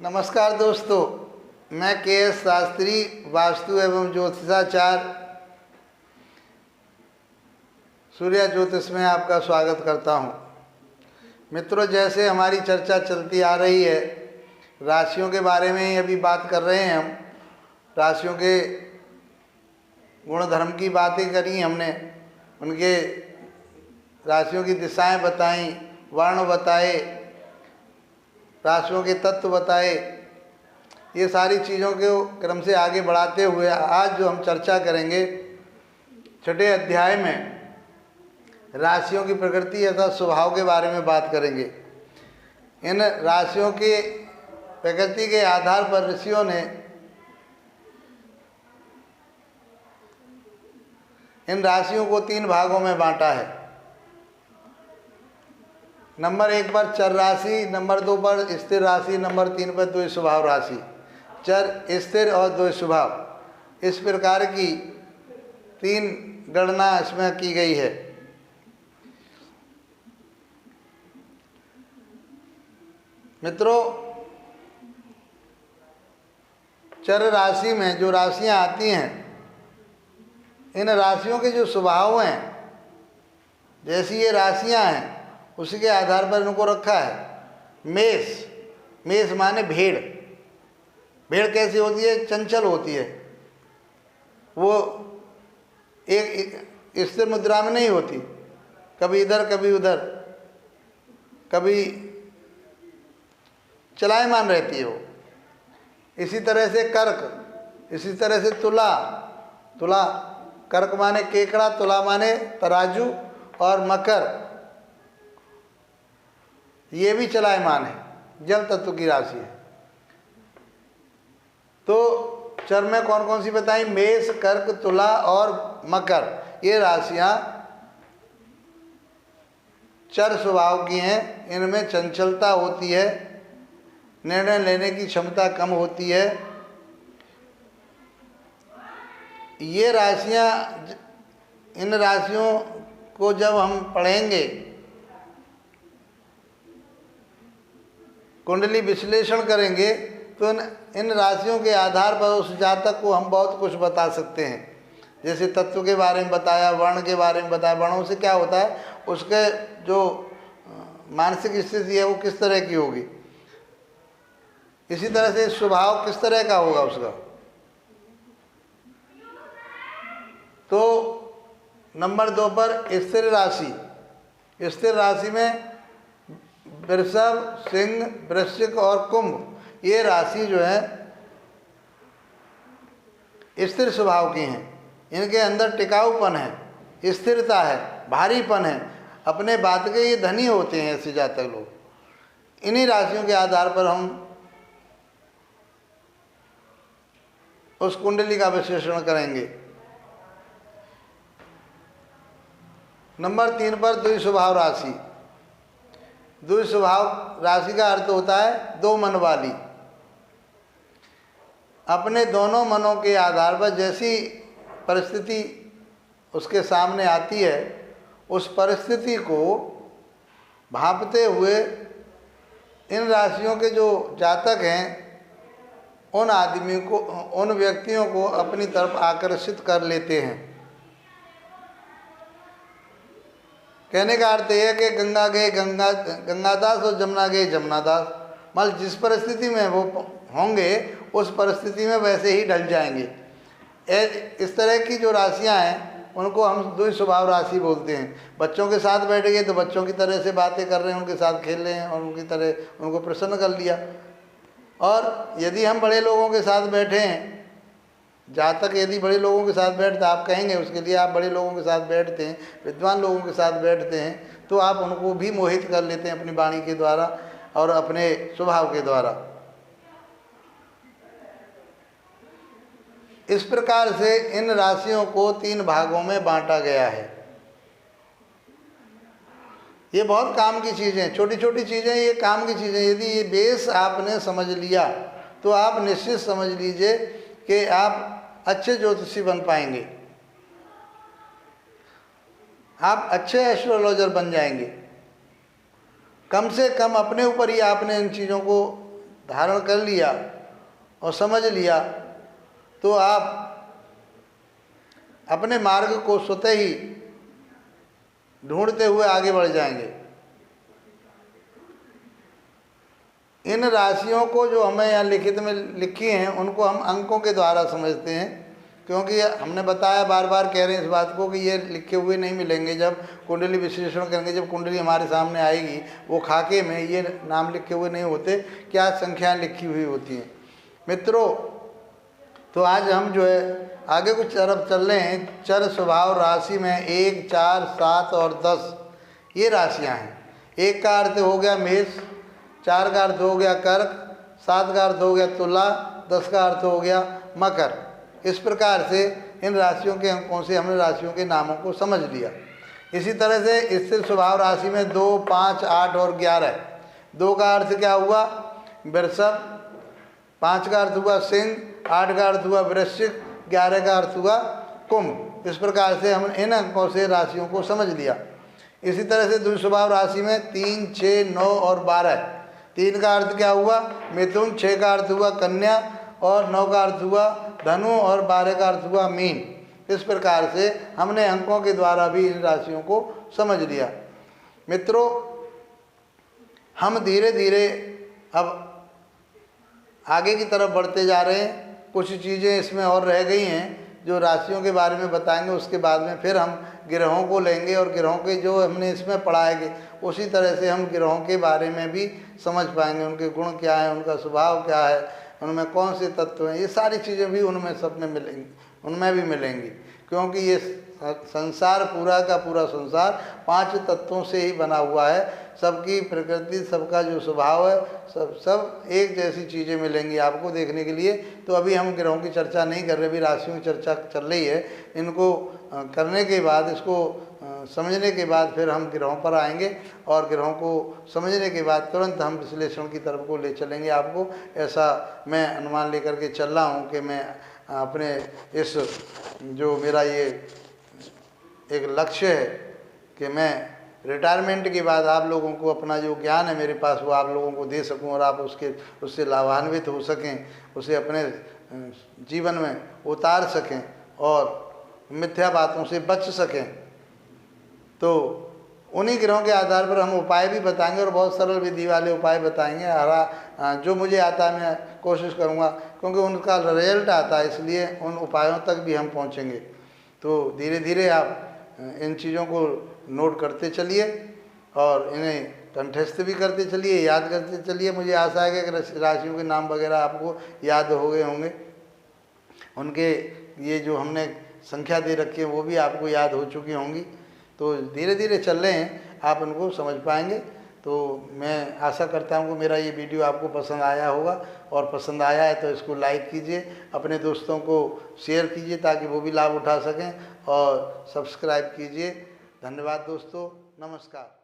नमस्कार दोस्तों, मैं के.एस. शास्त्री, वास्तु एवं ज्योतिषाचार्य, सूर्या ज्योतिष में आपका स्वागत करता हूं। मित्रों, जैसे हमारी चर्चा चलती आ रही है, राशियों के बारे में ही अभी बात कर रहे हैं हम। राशियों के गुण धर्म की बातें करी हमने, उनके राशियों की दिशाएं बताई, वर्ण बताए, राशियों के तत्व बताए। ये सारी चीज़ों के क्रम से आगे बढ़ाते हुए आज जो हम चर्चा करेंगे, छठे अध्याय में राशियों की प्रकृति अथवा स्वभाव के बारे में बात करेंगे। इन राशियों के प्रकृति के आधार पर ऋषियों ने इन राशियों को 3 भागों में बांटा है। नंबर 1 पर चर राशि, नंबर 2 पर स्थिर राशि, नंबर 3 पर द्वैत स्वभाव राशि। चर, स्थिर और द्वैत स्वभाव, इस प्रकार की 3 गणना इसमें की गई है। मित्रों, चर राशि में जो राशियां आती हैं, इन राशियों के जो स्वभाव हैं, जैसी ये राशियां हैं उसी के आधार पर इनको रखा है। मेष, मेष माने भेड़। भेड़ कैसी होती है? चंचल होती है। वो एक स्थिर मुद्रा में नहीं होती, कभी इधर कभी उधर, कभी चलायमान रहती है वो। इसी तरह से कर्क, इसी तरह से तुला। तुला, कर्क माने केकड़ा, तुला माने तराजू, और मकर ये भी चलायमान है, जल तत्व की राशि है। तो चर में कौन कौन सी बताई? मेष, कर्क, तुला और मकर, ये राशियां चर स्वभाव की हैं। इनमें चंचलता होती है, निर्णय लेने की क्षमता कम होती है। ये राशियां, इन राशियों को जब हम पढ़ेंगे, कुंडली विश्लेषण करेंगे, तो इन राशियों के आधार पर उस जातक को हम बहुत कुछ बता सकते हैं। जैसे तत्व के बारे में बताया, वर्ण के बारे में बताया। वर्णों से क्या होता है, उसके जो मानसिक स्थिति है वो किस तरह की होगी। इसी तरह से स्वभाव किस तरह का होगा उसका। तो नंबर 2 पर स्थिर राशि। स्थिर राशि में वृषभ, सिंह, वृश्चिक और कुंभ, ये राशि जो है स्थिर स्वभाव की हैं। इनके अंदर टिकाऊपन है, स्थिरता है, भारीपन है, अपने बात के ये धनी होते हैं ऐसे जातक लोग। इन्हीं राशियों के आधार पर हम उस कुंडली का विश्लेषण करेंगे। नंबर 3 पर द्वैत स्वभाव राशि। द्वैत स्वभाव राशि का अर्थ होता है 2 मन वाली। अपने दोनों मनों के आधार पर जैसी परिस्थिति उसके सामने आती है, उस परिस्थिति को भांपते हुए इन राशियों के जो जातक हैं, उन आदमी को, उन व्यक्तियों को अपनी तरफ आकर्षित कर लेते हैं। कहने का अर्थ यह है कि गंगा गए गंगादास और जमुना गए जमुनादास। मतलब जिस परिस्थिति में वो होंगे, उस परिस्थिति में वैसे ही ढल जाएंगे। इस तरह की जो राशियां हैं उनको हम द्वैत स्वभाव राशि बोलते हैं। बच्चों के साथ बैठ गए तो बच्चों की तरह से बातें कर रहे हैं, उनके साथ खेल रहे हैं और उनकी तरह उनको प्रसन्न कर लिया। और यदि हम बड़े लोगों के साथ बैठे हैं, जातक यदि बड़े लोगों के साथ बैठते, आप कहेंगे उसके लिए आप बड़े लोगों के साथ बैठते हैं, विद्वान लोगों के साथ बैठते हैं, तो आप उनको भी मोहित कर लेते हैं अपनी वाणी के द्वारा और अपने स्वभाव के द्वारा। इस प्रकार से इन राशियों को 3 भागों में बांटा गया है। ये बहुत काम की चीज़ें, छोटी छोटी चीज़ें, ये काम की चीज़ें। यदि ये बेस आपने समझ लिया तो आप निश्चित समझ लीजिए कि आप अच्छे ज्योतिषी बन पाएंगे, आप अच्छे एस्ट्रोलॉजर बन जाएंगे। कम से कम अपने ऊपर ही आपने इन चीज़ों को धारण कर लिया और समझ लिया तो आप अपने मार्ग को स्वतः ही ढूंढते हुए आगे बढ़ जाएंगे। इन राशियों को जो हमें यहाँ लिखित में लिखी हैं उनको हम अंकों के द्वारा समझते हैं, क्योंकि हमने बताया, बार बार कह रहे हैं इस बात को कि ये लिखे हुए नहीं मिलेंगे। जब कुंडली विश्लेषण करेंगे, जब कुंडली हमारे सामने आएगी, वो खाके में ये नाम लिखे हुए नहीं होते, क्या संख्याएं लिखी हुई होती हैं। मित्रों, तो आज हम जो है आगे कुछ तरफ चल रहे हैं। चर स्वभाव राशि में 1, 4, 7 और 10 ये राशियाँ हैं। 1 का अर्थ हो गया मेष, 4 का अर्थ हो गया कर्क, 7 का अर्थ हो गया तुला, 10 का अर्थ हो गया मकर। इस प्रकार से इन राशियों के अंकों से हमने राशियों के नामों को समझ लिया। इसी तरह से स्थिर स्वभाव राशि में 2, 5, 8 और 11। 2 का अर्थ क्या हुआ? वृषभ, 5 का अर्थ हुआ सिंह, 8 का अर्थ हुआ वृश्चिक, 11 का अर्थ हुआ कुंभ। इस प्रकार से हमने इन अंकों से राशियों को समझ लिया। इसी तरह से द्विज स्वभाव राशि में 3, 6, 9 और 12। 3 का अर्थ क्या हुआ? मिथुन, 6 का अर्थ हुआ कन्या और 9 का अर्थ हुआ धनु और 12 का अर्थ हुआ मीन। इस प्रकार से हमने अंकों के द्वारा भी इन राशियों को समझ लिया। मित्रों, हम धीरे धीरे अब आगे की तरफ बढ़ते जा रहे हैं। कुछ चीज़ें इसमें और रह गई हैं जो राशियों के बारे में बताएंगे। उसके बाद में फिर हम ग्रहों को लेंगे और ग्रहों के जो हमने इसमें पढ़ाएंगे उसी तरह से हम ग्रहों के बारे में भी समझ पाएंगे। उनके गुण क्या हैं, उनका स्वभाव क्या है, उनमें कौन से तत्व हैं, ये सारी चीज़ें भी उनमें सब में मिलेंगी, उनमें भी मिलेंगी। क्योंकि ये संसार पूरा का पूरा संसार 5 तत्वों से ही बना हुआ है। सबकी प्रकृति, सबका जो स्वभाव है, सब एक जैसी चीज़ें मिलेंगी आपको देखने के लिए। तो अभी हम ग्रहों की चर्चा नहीं कर रहे, अभी राशियों की चर्चा चल रही है। इनको करने के बाद, इसको समझने के बाद फिर हम ग्रहों पर आएंगे और ग्रहों को समझने के बाद तुरंत हम विश्लेषण की तरफ को ले चलेंगे आपको। ऐसा मैं अनुमान लेकर के चल रहा हूँ कि मैं अपने इस जो मेरा ये एक लक्ष्य है कि मैं रिटायरमेंट के बाद आप लोगों को अपना जो ज्ञान है मेरे पास वो आप लोगों को दे सकूं और आप उससे लाभान्वित हो सकें, उसे अपने जीवन में उतार सकें और मिथ्या बातों से बच सकें। तो उन्हीं ग्रहों के आधार पर हम उपाय भी बताएंगे और बहुत सरल विधि वाले उपाय बताएंगे। जो मुझे आता है मैं कोशिश करूँगा, क्योंकि उनका रिजल्ट आता है, इसलिए उन उपायों तक भी हम पहुँचेंगे। तो धीरे धीरे आप इन चीज़ों को नोट करते चलिए और इन्हें कंठस्थ भी करते चलिए, याद करते चलिए। मुझे आशा है कि राशियों के नाम वगैरह आपको याद हो गए होंगे। उनके ये जो हमने संख्या दे रखी है वो भी आपको याद हो चुकी होंगी। तो धीरे धीरे चल रहे हैं, आप उनको समझ पाएंगे। तो मैं आशा करता हूँ कि मेरा ये वीडियो आपको पसंद आया होगा, और पसंद आया है तो इसको लाइक कीजिए, अपने दोस्तों को शेयर कीजिए ताकि वो भी लाभ उठा सकें, और सब्सक्राइब कीजिए। धन्यवाद दोस्तों, नमस्कार।